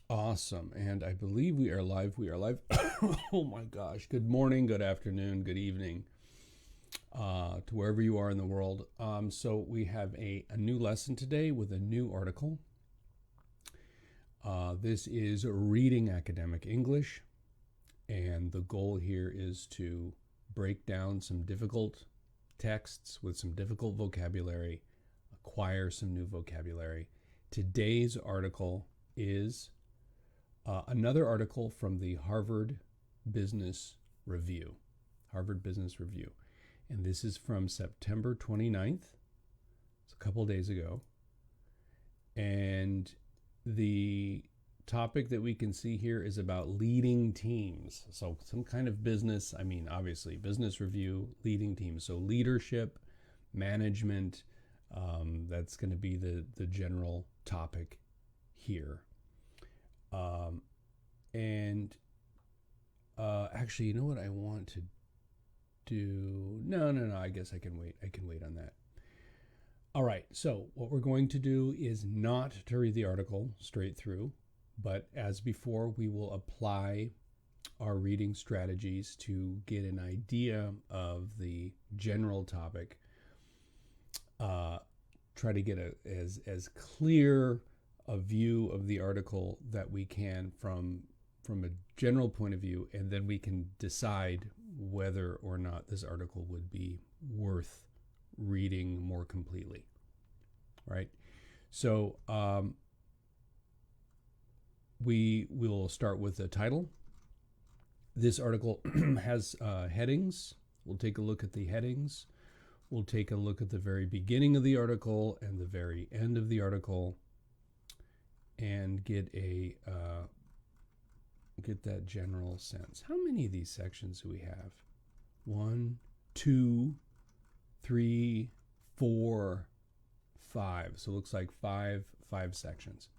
Awesome. And I believe we are live. We are live. Oh my gosh. Good morning, good afternoon, good evening to wherever you are in the world. So we have a new lesson today with a new article. This is Reading Academic English. And the goal here is to break down some difficult texts with some difficult vocabulary, acquire some new vocabulary. Today's article is another article from the Harvard Business Review. Harvard Business Review. And this is from September 29th. It's a couple days ago. And the topic that we can see here is about leading teams. So some kind of business, obviously, business review, leading teams. So leadership, management, that's going to be the general topic here. Actually, you know what I want to do? No. I guess I can wait. I can wait on that. All right. So what we're going to do is not to read the article straight through, but as before, we will apply our reading strategies to get an idea of the general topic. Try to get as clear a view of the article that we can from a general point of view, and then we can decide whether or not this article would be worth reading more completely. Right? So we will start with the title. This article has headings. We'll take a look at the headings. We'll take a look at the very beginning of the article and the very end of the article, and get that general sense. How many of these sections do we have? 1, 2, 3, 4, 5. So it looks like five sections.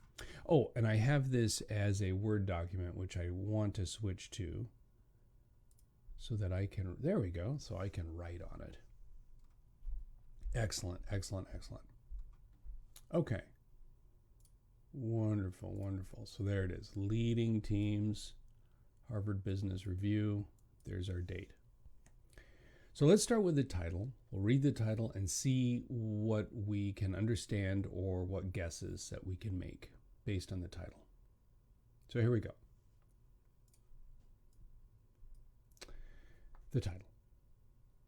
Oh, and I have this as a Word document, which I want to switch to so that I can, there we go, so I can write on it. Excellent. Okay. Wonderful. So there it is. Leading teams, Harvard Business Review. There's our date. So let's start with the title. We'll read the title and see what we can understand or what guesses that we can make based on the title. So here we go. The title: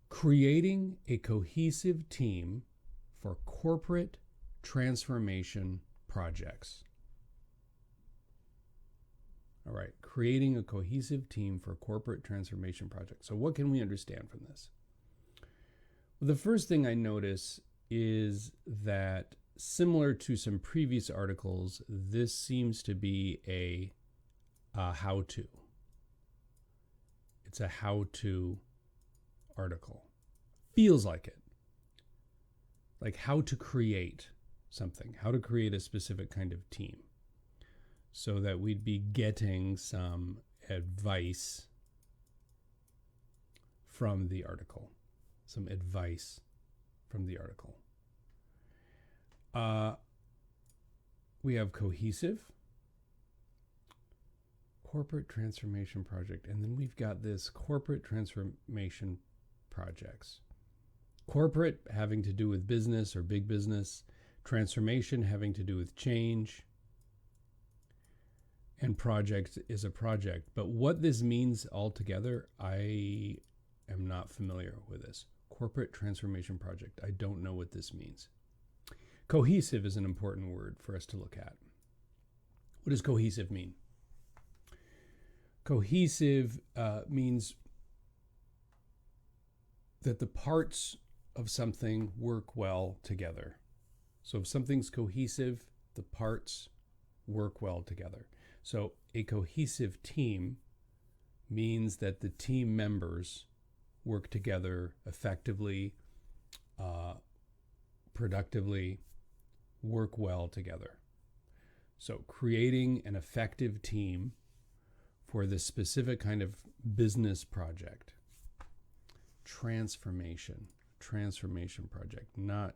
Creating a Cohesive Team for Corporate Transformation Projects. All right, creating a cohesive team for corporate transformation projects. So what can we understand from this? Well, the first thing I notice is that similar to some previous articles, this seems to be a how-to. It's a how-to article. Feels like it. Like how to create something, how to create a specific kind of team, so that we'd be getting some advice from the article. We have cohesive, corporate transformation project, and then we've got this corporate transformation projects. Corporate having to do with business or big business, transformation having to do with change, and project is a project. But what this means altogether, I am not familiar with this. Corporate transformation project. I don't know what this means. Cohesive is an important word for us to look at. What does cohesive mean? Cohesive means that the parts of something work well together. So if something's cohesive, the parts work well together. So a cohesive team means that the team members work together effectively, productively, work well together. So creating an effective team for this specific kind of business project. Transformation project. Not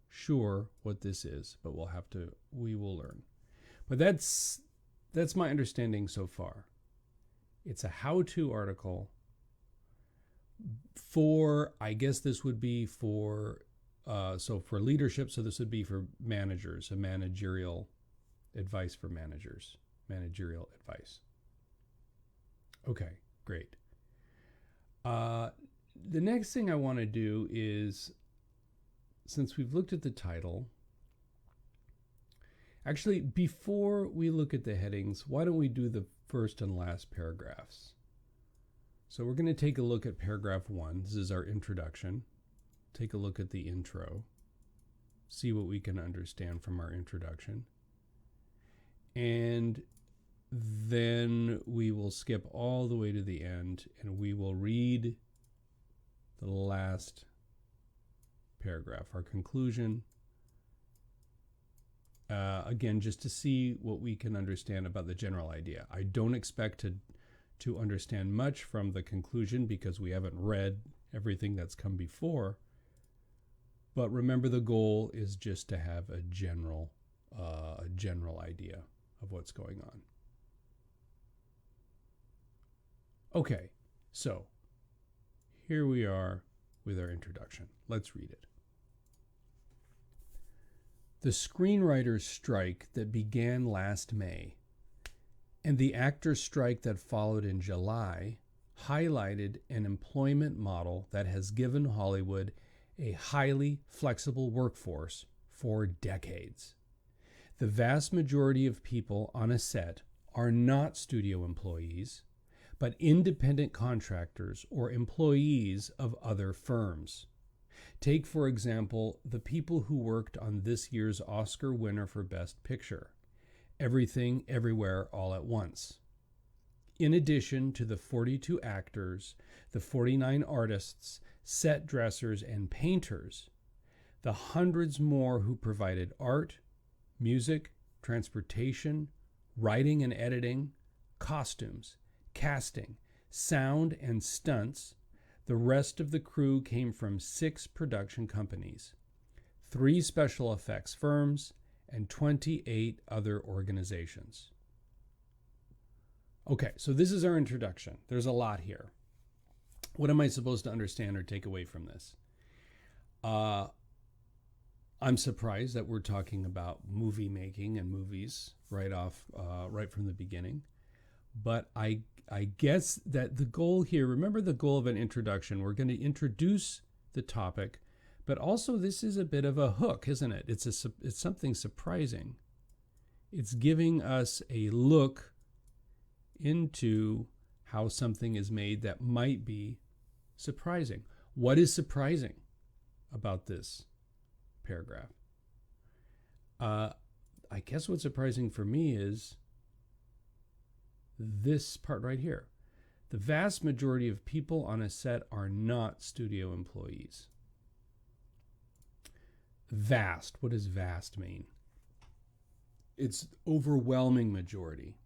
sure what this is, but we will learn. But that's That's my understanding so far. It's a how-to article for, I guess this would be for, so for leadership, so this would be for managers, a managerial advice for managers, managerial advice. Okay, great. The next thing I want to do is, since we've looked at the title, actually, before we look at the headings, why don't we do the first and last paragraphs? So we're going to take a look at paragraph 1. This is our introduction. Take a look at the intro. See what we can understand from our introduction. And then we will skip all the way to the end and we will read the last paragraph, our conclusion. Again, just to see what we can understand about the general idea. I don't expect to understand much from the conclusion because we haven't read everything that's come before. But remember, the goal is just to have a general idea of what's going on. Okay, so here we are with our introduction. Let's read it. The screenwriters' strike that began last May and the actors' strike that followed in July highlighted an employment model that has given Hollywood a highly flexible workforce for decades. The vast majority of people on a set are not studio employees, but independent contractors or employees of other firms. Take, for example, the people who worked on this year's Oscar winner for Best Picture, Everything, Everywhere, All at Once. In addition to the 42 actors, the 49 artists, set dressers, and painters, the hundreds more who provided art, music, transportation, writing and editing, costumes, casting, sound, and stunts, the rest of the crew came from 6 production companies, 3 special effects firms, and 28 other organizations. Okay, so this is our introduction. There's a lot here. What am I supposed to understand or take away from this? I'm surprised that we're talking about movie making and movies right from the beginning. But I guess that the goal here, remember the goal of an introduction, we're going to introduce the topic, but also this is a bit of a hook, isn't it? It's something surprising. It's giving us a look into how something is made that might be surprising. What is surprising about this paragraph? I guess what's surprising for me is this part right here. The vast majority of people on a set are not studio employees. Vast. What does vast mean? It's overwhelming majority.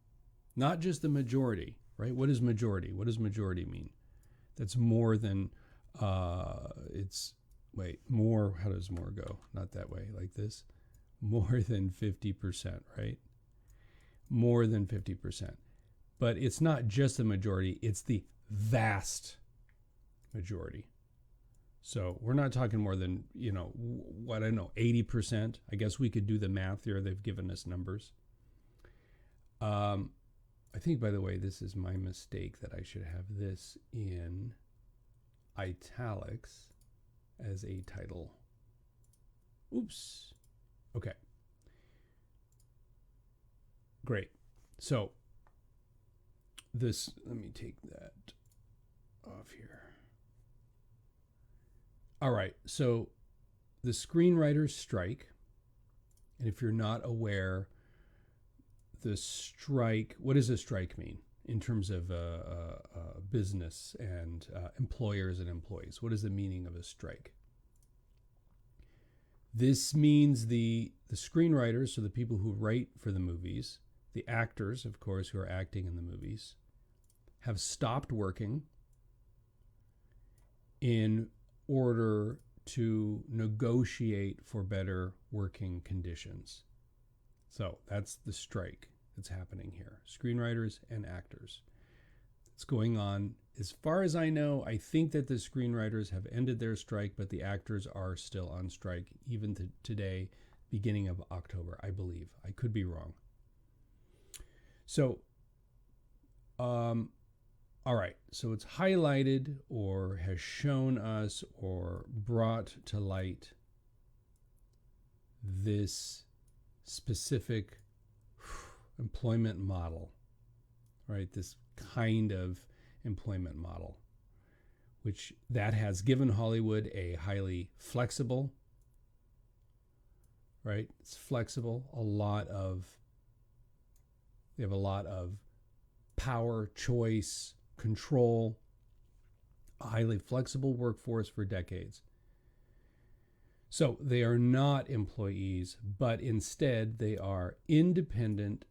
Not just the majority, right? What is majority? What does majority mean? That's more than, how does more go? Not that way, like this. More than 50%, right? More than 50%. But it's not just the majority, it's the vast majority. So we're not talking more than, 80%. I guess we could do the math here. They've given us numbers. I think, by the way, this is my mistake that I should have this in italics as a title. Oops. Okay. Great. So let me take that off here. All right. So the screenwriters strike, and if you're not aware, the strike, what does a strike mean in terms of business and employers and employees? What is the meaning of a strike? This means the screenwriters, so the people who write for the movies, the actors, of course, who are acting in the movies, have stopped working in order to negotiate for better working conditions. So that's the strike. that's happening here. Screenwriters and actors. It's going on. As far as I know, I think that the screenwriters have ended their strike, but the actors are still on strike, even to today, beginning of October, I believe. I could be wrong. So, all right. So it's highlighted or has shown us or brought to light this specific employment model, right? This kind of employment model, which that has given Hollywood a highly flexible, right? It's flexible. They have a lot of power, choice, control, a highly flexible workforce for decades. So they are not employees, but instead they are independent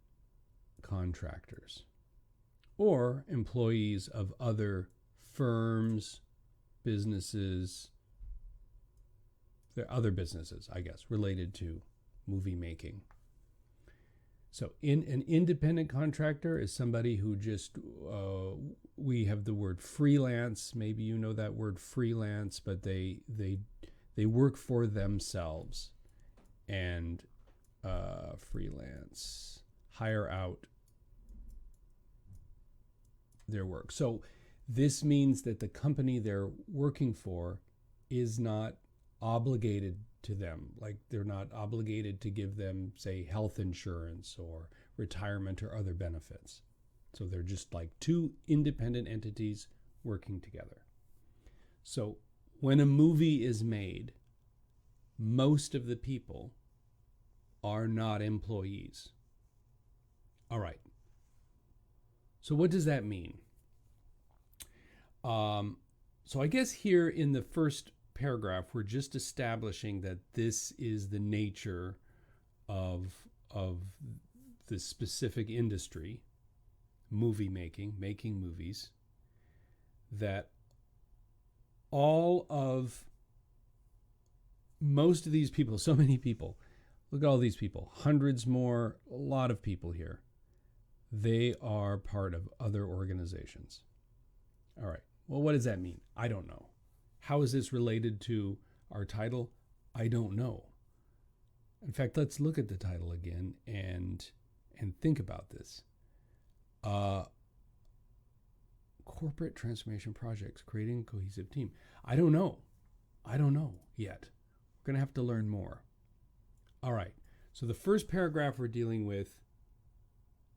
contractors or employees of other firms, businesses. There are other businesses, I guess, related to movie making. So an independent contractor is somebody who just, we have the word freelance. Maybe you know that word freelance, but they work for themselves and freelance, hire out their work. So this means that the company they're working for is not obligated to them. Like they're not obligated to give them, say, health insurance or retirement or other benefits. So they're just like two independent entities working together. So when a movie is made, most of the people are not employees. All right. So what does that mean? So I guess here in the first paragraph, we're just establishing that this is the nature of this specific industry, movie making movies, that most of these people, so many people, look at all these people, hundreds more, a lot of people here, they are part of other organizations. All right. Well, what does that mean? I don't know. How is this related to our title? I don't know. In fact, let's look at the title again and think about this. Corporate transformation projects, creating a cohesive team. I don't know yet. We're going to have to learn more. All right. So the first paragraph we're dealing with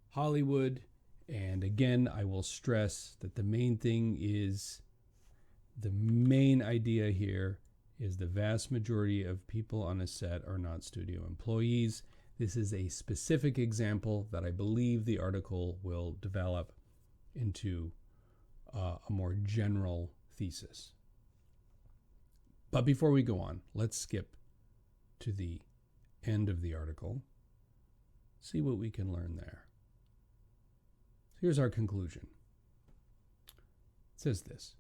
Hollywood. And again, I will stress that the main idea here is the vast majority of people on a set are not studio employees. This is a specific example that I believe the article will develop into a more general thesis. But before we go on, let's skip to the end of the article, see what we can learn there. Here's our conclusion. It says this: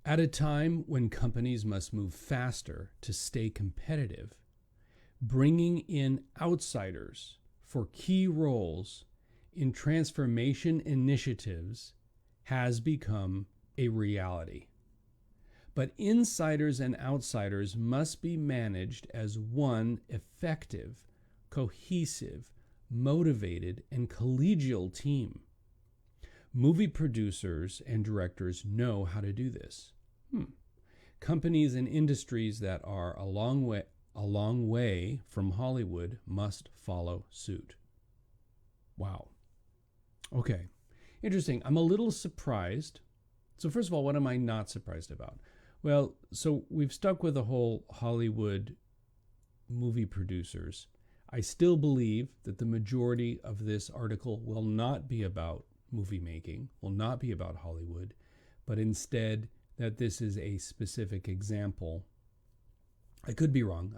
at a time when companies must move faster to stay competitive, bringing in outsiders for key roles in transformation initiatives has become a reality. But insiders and outsiders must be managed as one effective, cohesive, motivated, and collegial team. Movie producers and directors know how to do this. Companies and industries that are a long way from Hollywood must follow suit. Wow. Okay. Interesting. I'm a little surprised. So first of all, what am I not surprised about? Well, so we've stuck with the whole Hollywood movie producers. I still believe that the majority of this article will not be about movie making, will not be about Hollywood, but instead that this is a specific example. I could be wrong,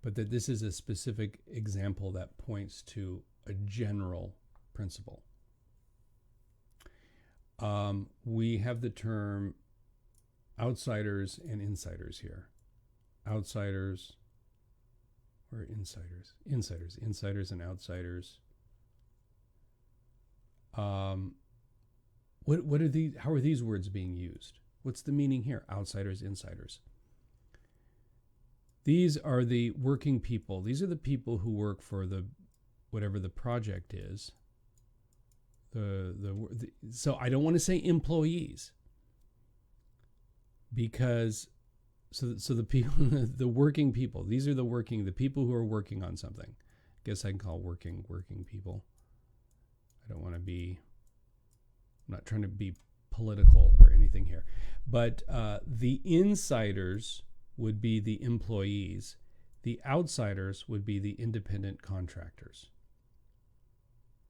but that this is a specific example that points to a general principle. We have the term outsiders and insiders here. Outsiders Or insiders. Insiders and outsiders. What are these? How are these words being used? What's the meaning here? Outsiders, insiders. These are the working people. These are the people who work for the whatever the project is. So I don't want to say employees, because so the people, the working people. These are the people who are working on something. I guess I can call working people. I don't want to be. I'm not trying to be political or anything here, but the insiders would be the employees. The outsiders would be the independent contractors.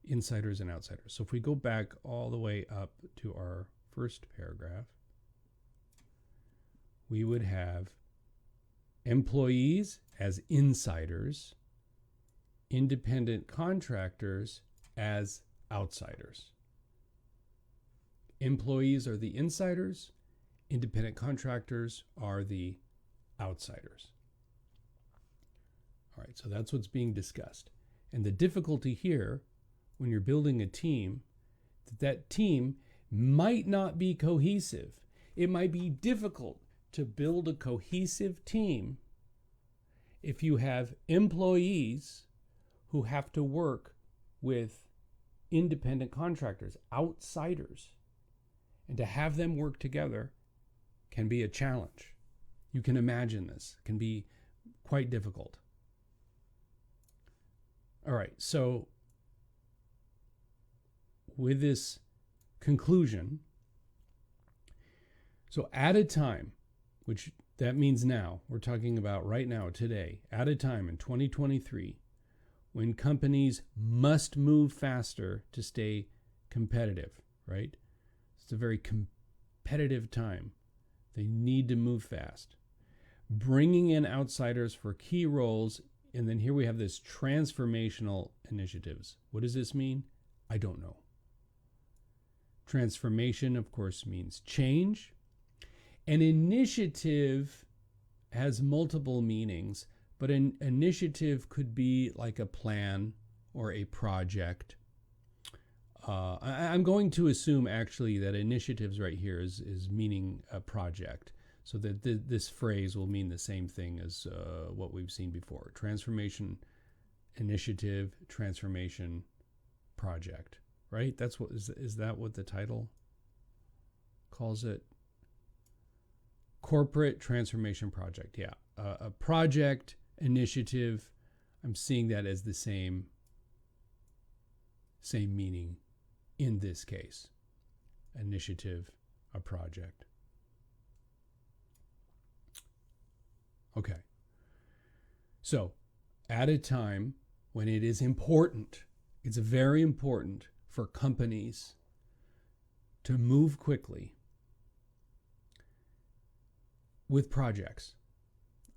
Insiders and outsiders. So if we go back all the way up to our first paragraph, we would have employees as insiders, independent contractors as outsiders. Employees are the insiders, independent contractors are the outsiders. All right, so that's what's being discussed. And the difficulty here, when you're building a team, that team might not be cohesive. It might be difficult to build a cohesive team if you have employees who have to work with independent contractors, outsiders. And to have them work together can be a challenge. You can imagine this. It can be quite difficult. All right, so with this conclusion, so at a time, which that means now, we're talking about right now, today, at a time in 2023, when companies must move faster to stay competitive, right? It's a very competitive time. They need to move fast. Bringing in outsiders for key roles, and then here we have this transformational initiatives. What does this mean? I don't know. Transformation, of course, means change. An initiative has multiple meanings, but an initiative could be like a plan or a project. I'm going to assume actually that initiatives right here is meaning a project, so that this phrase will mean the same thing as what we've seen before. Transformation, initiative, transformation, project, right? That's what is that what the title calls it? Corporate transformation project. Yeah. A project, initiative, I'm seeing that as the same meaning in this case. Initiative, a project. Okay. So, at a time when it is important, it's very important for companies to move quickly with projects.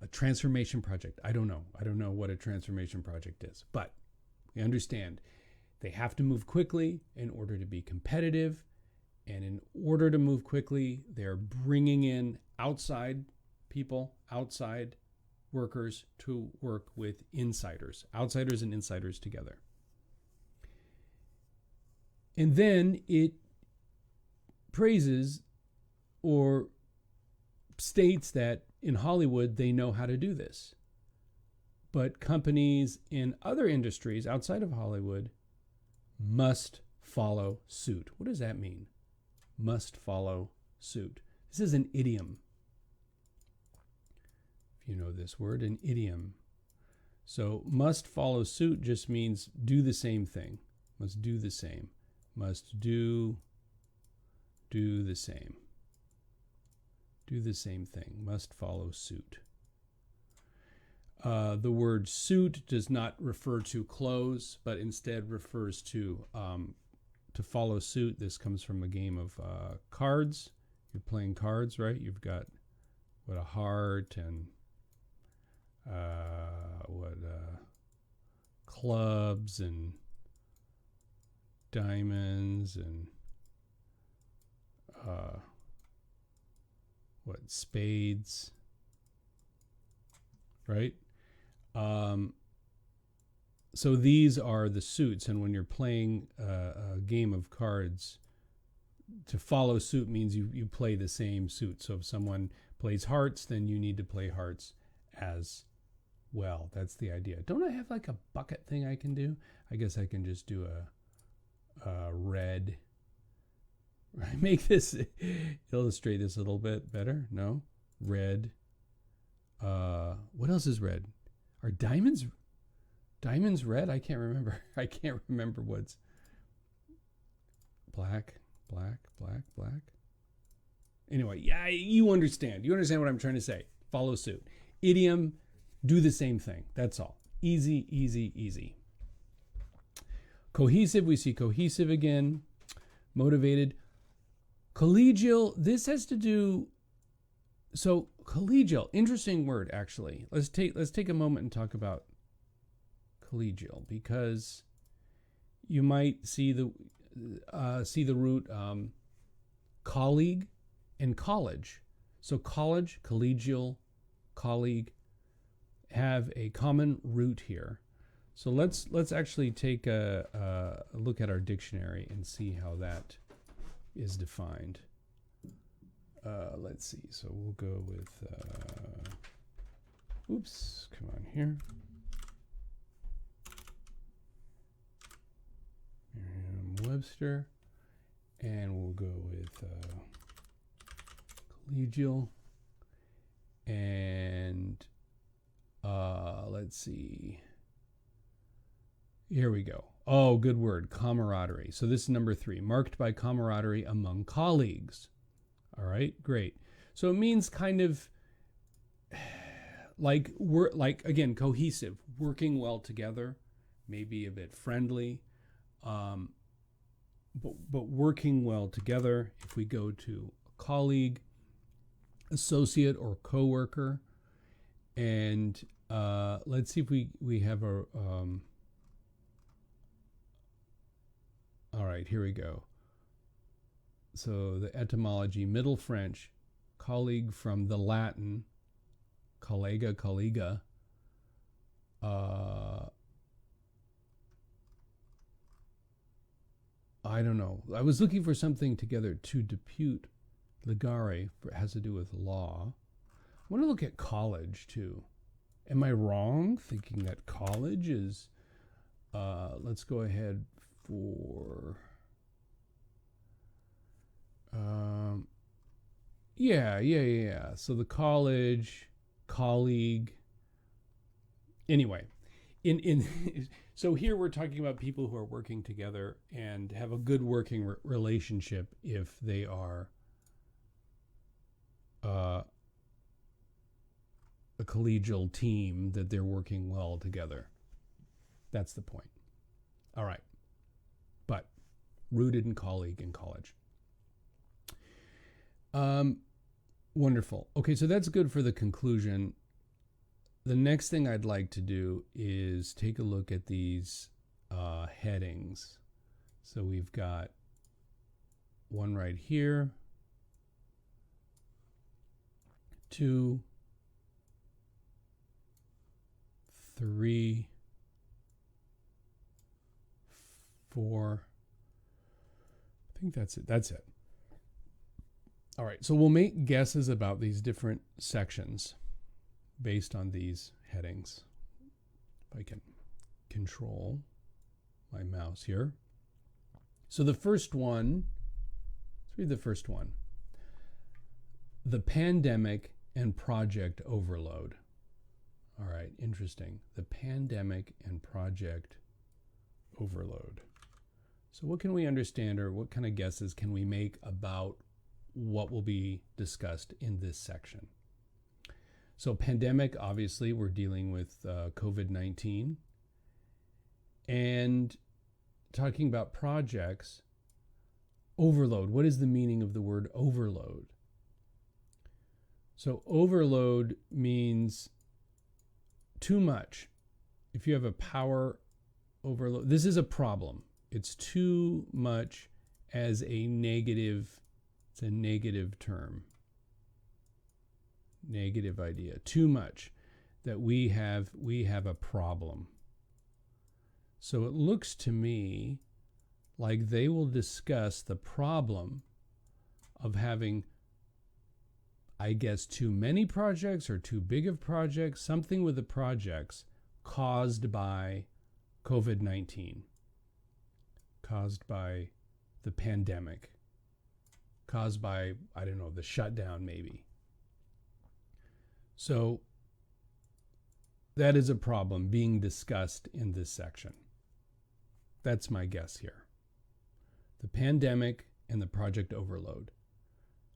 A transformation project. I don't know what a transformation project is, but we understand they have to move quickly in order to be competitive. And in order to move quickly, they're bringing in outside people, outside workers to work with insiders, outsiders and insiders together. And then it praises or states that in Hollywood, they know how to do this. But companies in other industries outside of Hollywood must follow suit. What does that mean? Must follow suit. This is an idiom. If you know this word, an idiom. So must follow suit just means do the same thing. Must do the same. Must do the same. Do the same thing. Must follow suit. The word suit does not refer to clothes, but instead refers to follow suit. This comes from a game of cards. You're playing cards, right? You've got a heart and clubs and diamonds and spades, right? So these are the suits, and when you're playing a game of cards, to follow suit means you play the same suit. So if someone plays hearts, then you need to play hearts as well. That's the idea. Don't I have like a bucket thing I can do? I guess I can just do a red. Make this, illustrate this a little bit better. No? Red. What else is red? Are diamonds red? I can't remember. I can't remember what's black. Anyway, yeah, you understand. You understand what I'm trying to say. Follow suit. Idiom, do the same thing. That's all. Easy, easy, easy. Cohesive, we see cohesive again. Motivated. Collegial, this has to do, so collegial, interesting word actually. Let's take a moment and talk about collegial, because you might see the root colleague and college. So college, collegial, colleague have a common root here. So let's actually take a look at our dictionary and see how that is defined. Let's see. So we'll go with oops, come on here. Merriam-Webster, and we'll go with collegial, and let's see. Here we go. Oh, good word, camaraderie. So this is number 3, marked by camaraderie among colleagues. All right, great. So it means kind of like again, cohesive, working well together, maybe a bit friendly, but working well together. If we go to a colleague, associate, or coworker, and let's see if we have a all right, here we go. So the etymology, Middle French, colleague from the Latin, collega. I don't know. I was looking for something together. To depute, legare, has to do with law. I want to look at college too. Am I wrong thinking that college is, let's go ahead for, yeah. So the college, colleague. Anyway, so here we're talking about people who are working together and have a good working relationship if they are a collegial team, that they're working well together. That's the point. All right. But rooted in colleague in college. Wonderful. Okay, so that's good for the conclusion. The next thing I'd like to do is take a look at these headings. So we've got one right here, 2, 3, 4. I think that's it. That's it. All right, so we'll make guesses about these different sections based on these headings. If I can control my mouse here. So the first one, let's read the first one. The pandemic and project overload. All right, interesting. The pandemic and project overload. So what can we understand, or what kind of guesses can we make about what will be discussed in this section? So pandemic, obviously, we're dealing with COVID-19. And talking about projects, overload. What is the meaning of the word overload? So overload means too much. If you have a power overload, this is a problem. It's too much as a negative. It's a negative term. Negative idea. Too much. that we have a problem. So it looks to me like they will discuss the problem of having, I guess, too many projects or too big of projects, something with the projects caused by COVID-19, caused by the pandemic, caused by, I don't know, the shutdown maybe. So that is a problem being discussed in this section. That's my guess here. The pandemic and the project overload.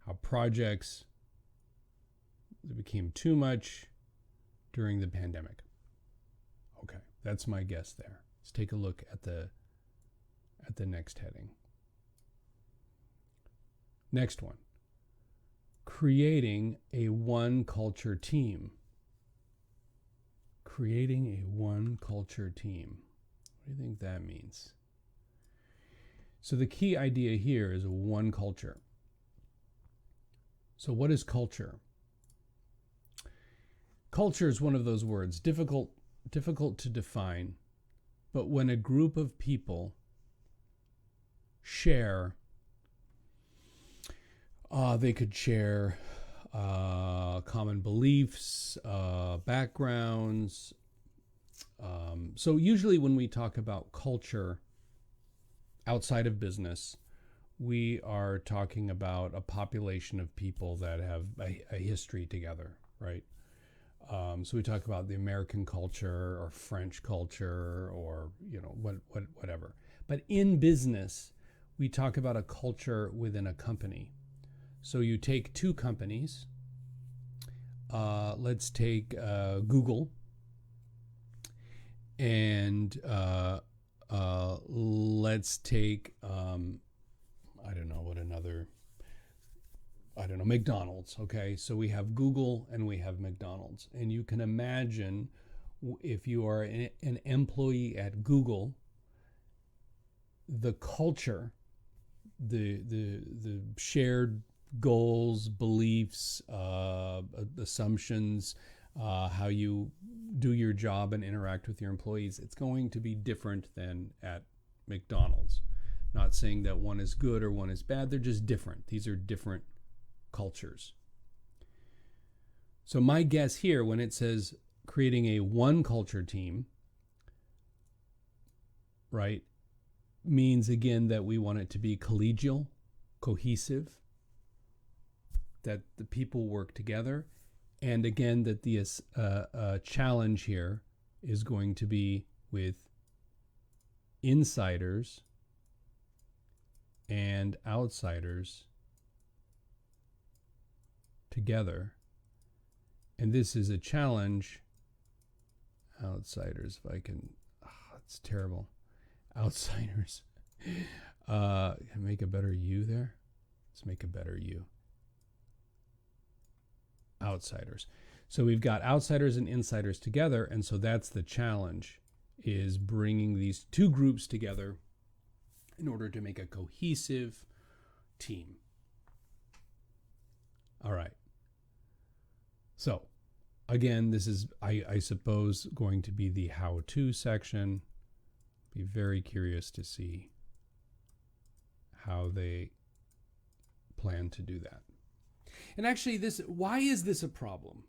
How projects became too much during the pandemic. Okay, that's my guess there. Let's take a look at the next heading. Next one. Creating a one culture team. Creating a one culture team. What do you think that means? So the key idea here is one culture. So what is culture? Culture is one of those words, difficult to define, but when a group of people share, they could share common beliefs, backgrounds. So usually when we talk about culture outside of business, we are talking about a population of people that have a history together, right? So we talk about the American culture or French culture or, whatever. But in business, we talk about a culture within a company. So you take two companies. Let's take Google and let's take, McDonald's. Okay, so we have Google and we have McDonald's. And you can imagine if you are an employee at Google, the culture, the shared goals, beliefs, assumptions, how you do your job and interact with your employees, it's going to be different than at McDonald's. Not saying that one is good or one is bad, they're just different. These are different cultures. So my guess here, when it says creating a one culture team, right, means again that we want it to be collegial, cohesive, that the people work together, and again that the challenge here is going to be with insiders and outsiders together. And this is a challenge. Outsiders, if I can, it's terrible. Outsiders. Can I make a better U there? Let's make a better U. Outsiders. So we've got outsiders and insiders together, and so that's the challenge, is bringing these two groups together in order to make a cohesive team. All right. So again, this is, I suppose, going to be the how-to section. Be very curious to see how they plan to do that. And actually, why is this a problem?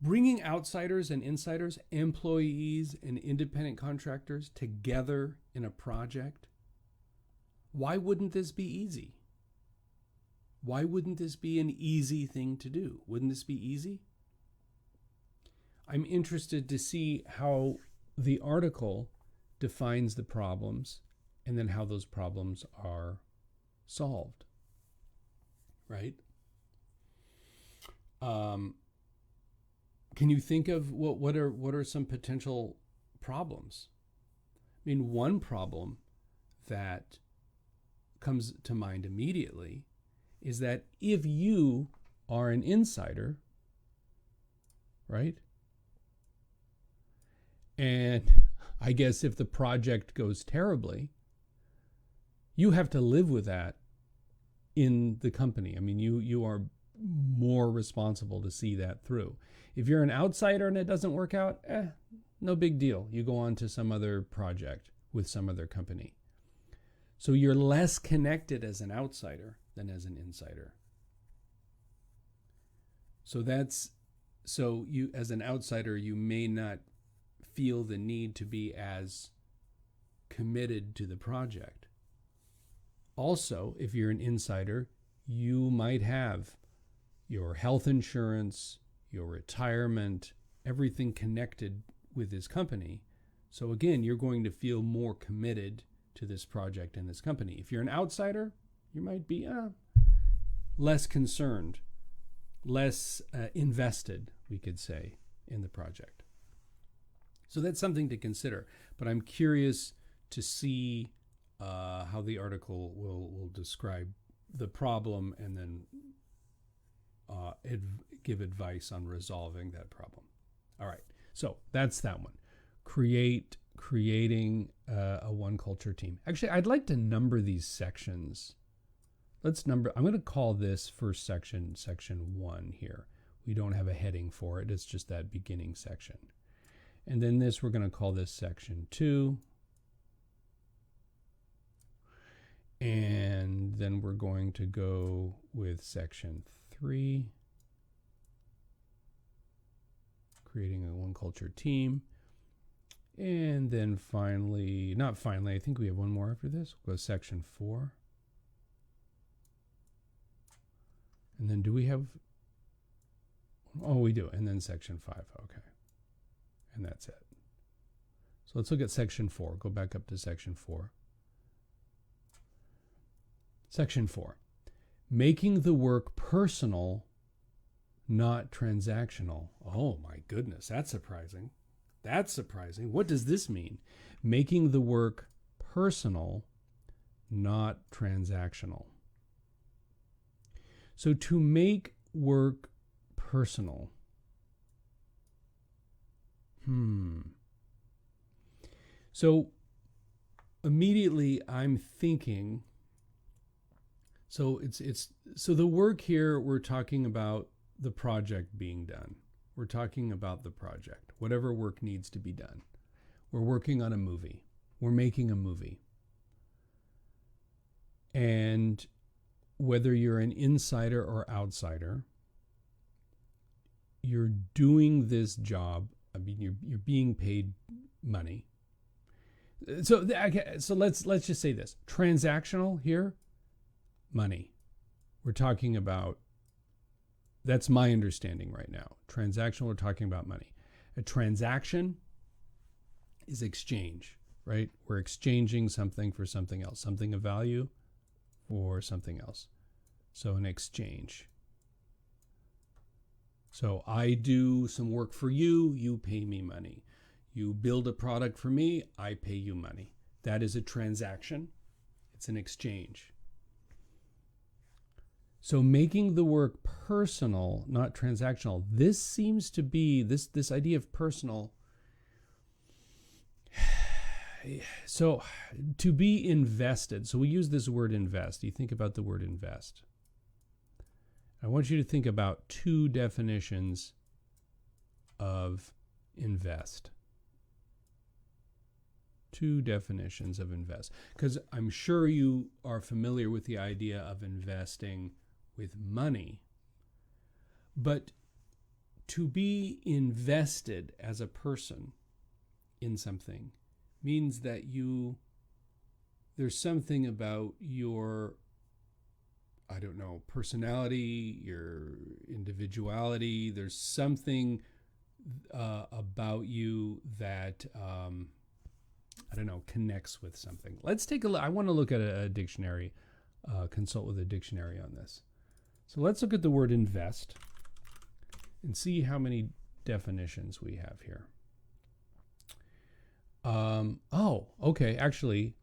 Bringing outsiders and insiders, employees and independent contractors together in a project, why wouldn't this be easy? Why wouldn't this be an easy thing to do? Wouldn't this be easy? I'm interested to see how the article defines the problems and then how those problems are solved. Right? Can you think of what are some potential problems? I mean, one problem that comes to mind immediately is that if you are an insider, right? And I guess if the project goes terribly, you have to live with that in the company. I mean, you are more responsible to see that through. If you're an outsider and it doesn't work out, no big deal. You go on to some other project with some other company. So you're less connected as an outsider than as an insider. So you, as an outsider, you may not feel the need to be as committed to the project. Also, if you're an insider, you might have your health insurance, your retirement, everything connected with this company. So again, you're going to feel more committed to this project and this company. If you're an outsider, you might be less concerned, less invested, we could say, in the project. So that's something to consider. But I'm curious to see how the article will describe the problem and then give advice on resolving that problem. All right, so that's that one. Creating a one culture team. Actually, I'd like to number these sections. I'm going to call this first section 1 here. We don't have a heading for it. It's just that beginning section. And then we're going to call this section 2. And then we're going to go with section 3, creating a one culture team. And then I think we have one more after this. We'll go section 4. And then do we have, we do. And then section 5, okay. And that's it. So let's look at section 4. Go back up to section 4. Section 4, making the work personal, not transactional. Oh my goodness, that's surprising. That's surprising. What does this mean? Making the work personal, not transactional. So to make work personal. So immediately I'm thinking, so the work here, we're talking about the project being done. We're talking about the project, whatever work needs to be done. We're working on a movie. We're making a movie. And whether you're an insider or outsider, you're doing this job. I mean, you're being paid money. So let's just say this. Transactional here, money. We're talking about, that's my understanding right now. Transactional, we're talking about money. A transaction is exchange, right? We're exchanging something for something else, something of value for something else. So an exchange. So I do some work for you, you pay me money. You build a product for me, I pay you money. That is a transaction. It's an exchange. So making the work personal, not transactional. This seems to be, this idea of personal. So to be invested. So we use this word invest. You think about the word invest. I want you to think about 2 definitions of invest. 2 definitions of invest. Because I'm sure you are familiar with the idea of investing with money. But to be invested as a person in something means that there's something about your, I don't know, personality, your individuality. There's something about you that, I don't know, connects with something. Let's take a look. I want to look at a dictionary, consult with a dictionary on this. So let's look at the word invest and see how many definitions we have here. Okay, actually,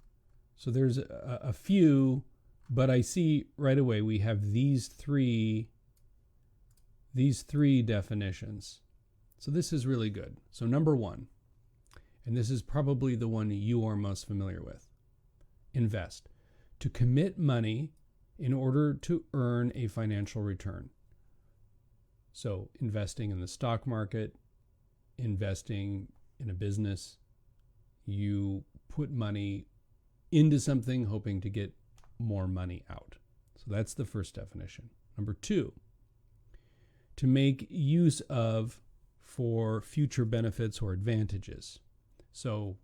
so there's a few, but I see right away we have these three definitions. So this is really good. So number 1, and this is probably the one you are most familiar with. Invest. To commit money in order to earn a financial return. So investing in the stock market, investing in a business, you put money into something hoping to get more money out. So that's the first definition. Number two, to make use of for future benefits or advantages. So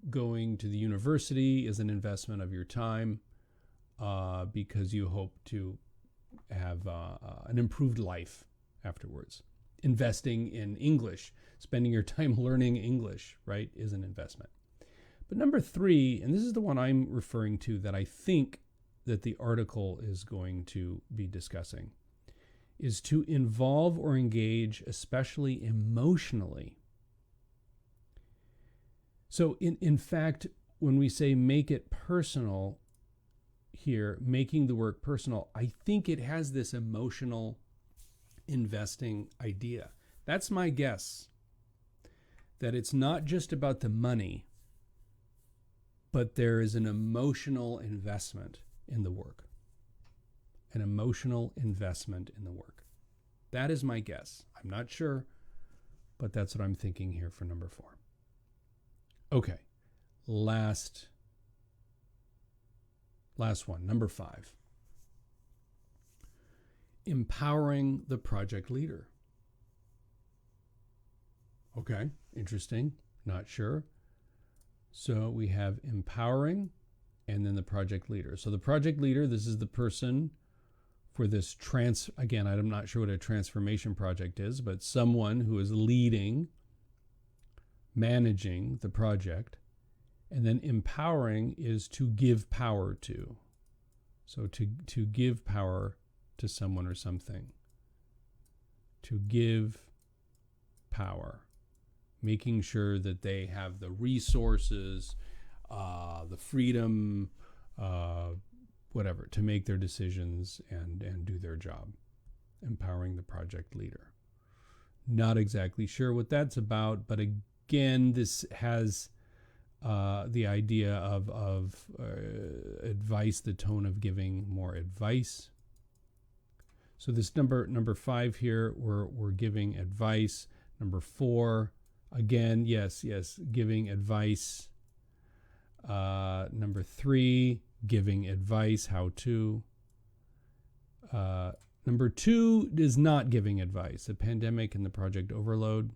going to the university is an investment of your time because you hope to have an improved life afterwards. Investing in English, spending your time learning English, right, is an investment. But number three, and this is the one I'm referring to that I think that the article is going to be discussing, is to involve or engage, especially emotionally. So in fact, when we say make it personal here, making the work personal, I think it has this emotional investing idea. That's my guess, that it's not just about the money, but there is an emotional investment in the work. An emotional investment in the work. That is my guess. I'm not sure, but that's what I'm thinking here for number 4. Okay, last one, number 5. Empowering the project leader. Okay, interesting, not sure. So we have empowering and then the project leader. So the project leader, this is the person for this again, I'm not sure what a transformation project is, but someone who is leading, managing the project. And then empowering is to give power to. So to give power to someone or something. To give power. Making sure that they have the resources, the freedom, whatever, to make their decisions and do their job. Empowering the project leader. Not exactly sure what that's about, but again, this has the idea of advice, the tone of giving more advice. So this number 5 here, we're giving advice. Number 4, again, yes, giving advice. Number 3, giving advice, how to. Number 2 is not giving advice, the pandemic and the project overload.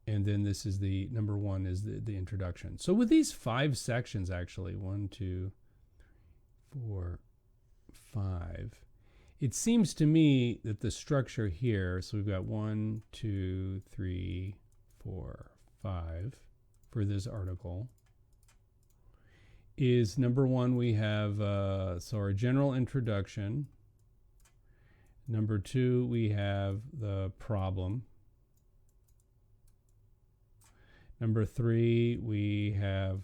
And then this is the number 1 is the introduction. So with these 5 sections, actually, 1, 2, 4, 5, it seems to me that the structure here, so we've got 1, 2, 3, 4, 5 for this article, is number 1, we have, so our general introduction. Number 2, we have the problem. Number 3, we have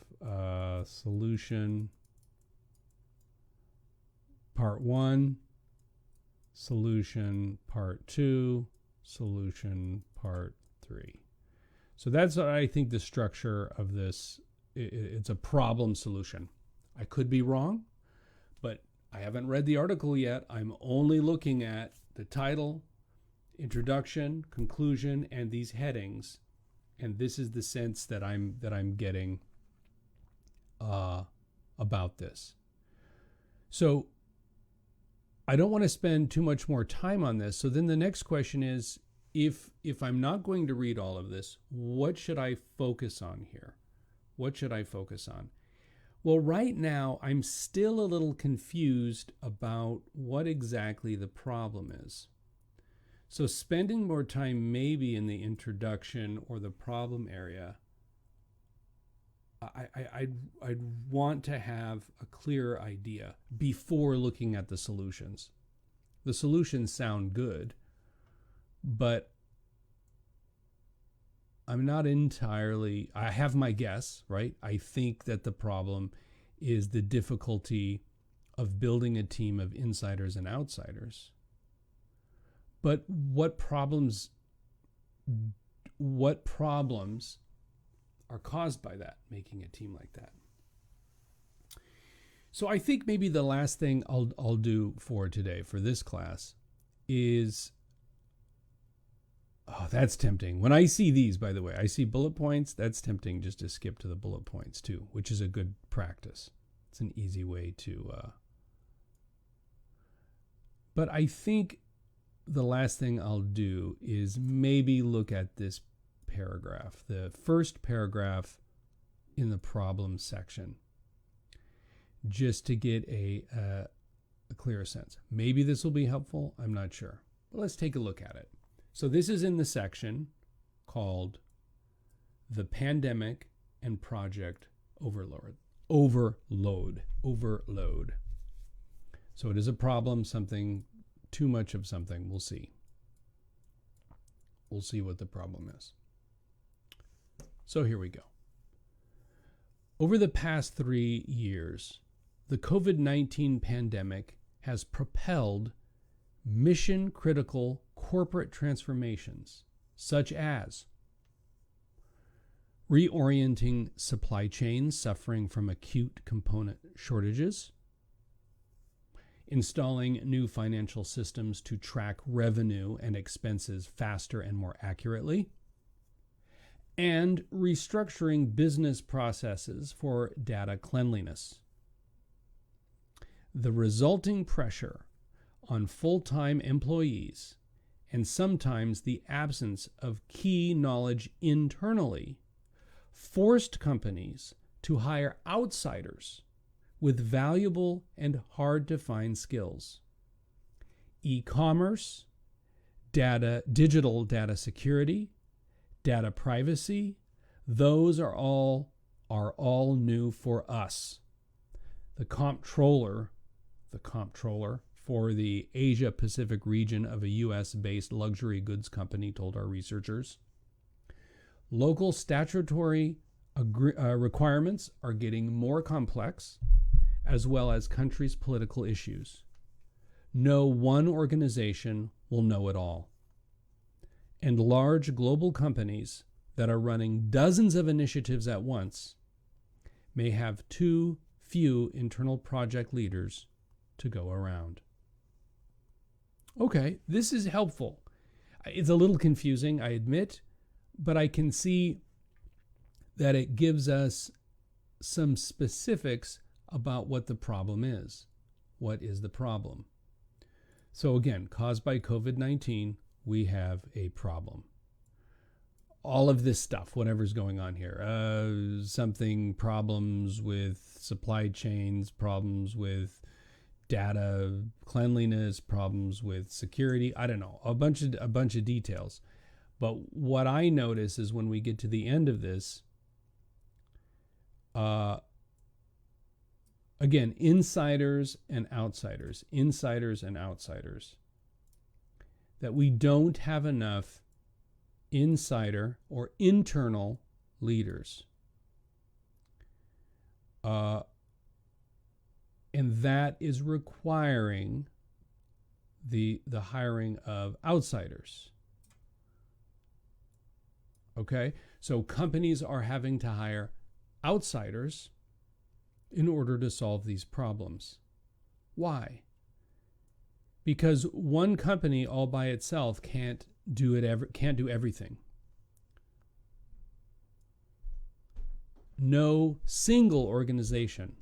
solution part 1, solution part 2, solution part 3. So that's what I think the structure of this, it's a problem solution. I could be wrong, but I haven't read the article yet. I'm only looking at the title, introduction, conclusion, and these headings. And this is the sense that I'm getting about this. So I don't want to spend too much more time on this. So then the next question is, if I'm not going to read all of this, what should I focus on here? What should I focus on? Well, right now, I'm still a little confused about what exactly the problem is. So spending more time maybe in the introduction or the problem area, I'd want to have a clearer idea before looking at the solutions. The solutions sound good, but I'm not entirely, I have my guess, right? I think that the problem is the difficulty of building a team of insiders and outsiders. But what problems are caused by that, making a team like that? So I think maybe the last thing I'll do for today, for this class, is, oh, that's tempting. When I see these, by the way, I see bullet points. That's tempting just to skip to the bullet points too, which is a good practice. It's an easy way to. But I think the last thing I'll do is maybe look at this paragraph, the first paragraph in the problem section, just to get a clearer sense. Maybe this will be helpful. I'm not sure. But let's take a look at it. So this is in the section called The Pandemic and Project Overload. So it is a problem, something, too much of something. We'll see. We'll see what the problem is. So here we go. Over the past 3 years, the COVID-19 pandemic has propelled mission-critical corporate transformations, such as reorienting supply chains suffering from acute component shortages, installing new financial systems to track revenue and expenses faster and more accurately, and restructuring business processes for data cleanliness. The resulting pressure on full-time employees and sometimes the absence of key knowledge internally forced companies to hire outsiders with valuable and hard-to-find skills. E-commerce, digital data security, data privacy, those are all new for us. The comptroller for the Asia Pacific region of a US-based luxury goods company told our researchers, local statutory requirements are getting more complex, as well as countries' political issues. No one organization will know it all. And large global companies that are running dozens of initiatives at once may have too few internal project leaders to go around. Okay, this is helpful. It's a little confusing, I admit, but I can see that it gives us some specifics about what the problem is. What is the problem? So again, caused by COVID-19, we have a problem. All of this stuff, whatever's going on here, problems with supply chains, problems with data cleanliness, problems with security, I don't know, a bunch of details. But what I notice is when we get to the end of this, again, insiders and outsiders, that we don't have enough insider or internal leaders. And that is requiring the hiring of outsiders. Okay? So companies are having to hire outsiders in order to solve these problems. Why? Because one company all by itself can't do everything. No single organization.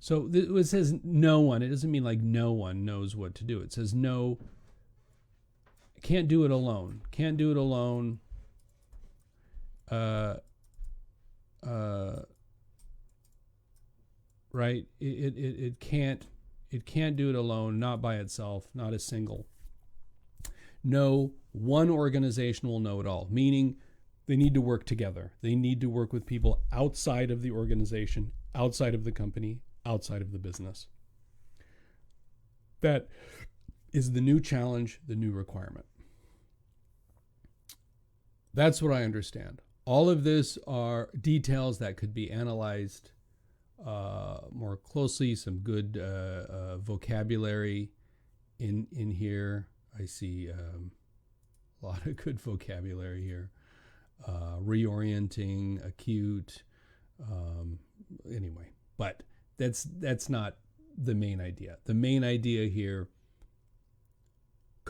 So it says no one. It doesn't mean like no one knows what to do. It says no, can't do it alone. Can't do it alone. Right? It can't do it alone, not by itself, not a single. No one organization will know it all, meaning they need to work together. They need to work with people outside of the organization, outside of the company, outside of the business. That is the new challenge, the new requirement. That's what I understand. All of this are details that could be analyzed more closely, some good vocabulary in here. I see a lot of good vocabulary here. Reorienting, acute, anyway. But that's not the main idea. The main idea here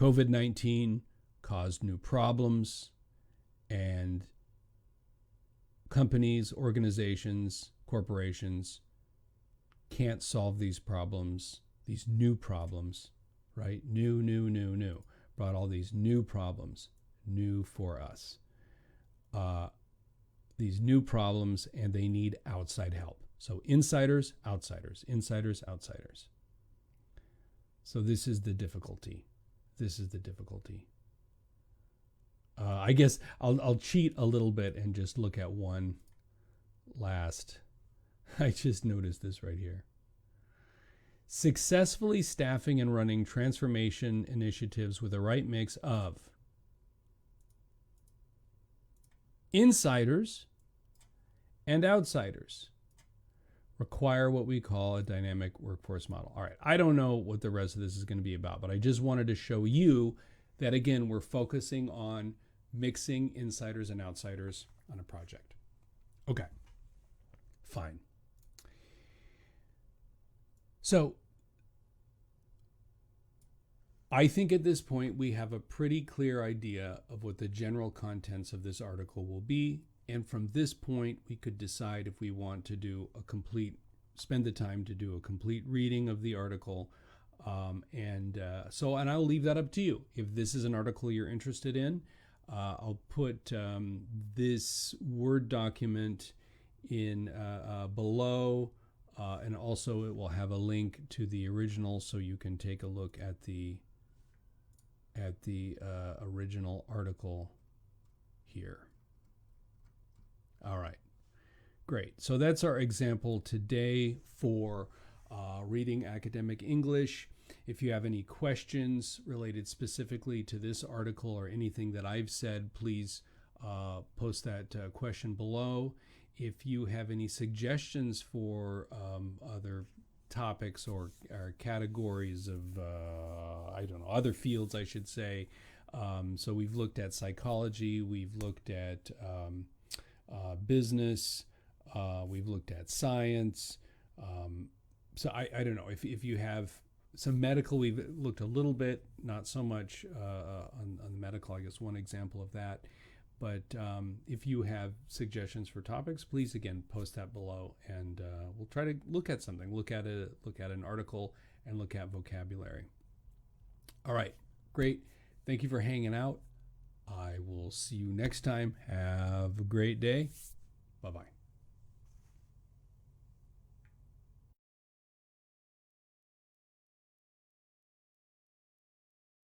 COVID-19 caused new problems, and companies, organizations, corporations can't solve these problems, these new problems, right? New. Brought all these new problems, new for us. These new problems, and they need outside help. So insiders, outsiders, insiders, outsiders. So this is the difficulty. I guess I'll cheat a little bit and just look at one last. I just noticed this right here. Successfully staffing and running transformation initiatives with the right mix of insiders and outsiders require what we call a dynamic workforce model. All right, I don't know what the rest of this is going to be about, but I just wanted to show you that, again, we're focusing on mixing insiders and outsiders on a project. Okay, fine. So I think at this point we have a pretty clear idea of what the general contents of this article will be. And from this point, we could decide if we want to spend the time to do a complete reading of the article. And I'll leave that up to you. If this is an article you're interested in, I'll put this Word document in below, and also it will have a link to the original, so you can take a look at the original article here. All right, great. So that's our example today for reading academic English. If you have any questions related specifically to this article or anything that I've said, please post that question below. If you have any suggestions for other topics or categories of, other fields, I should say. So we've looked at psychology, we've looked at business, we've looked at science. So I don't know, if you have some medical, we've looked a little bit, not so much on the medical, I guess one example of that. But if you have suggestions for topics, please, again, post that below, and we'll try to look at something, look at an article, and look at vocabulary. All right, great. Thank you for hanging out. I will see you next time. Have a great day. Bye-bye.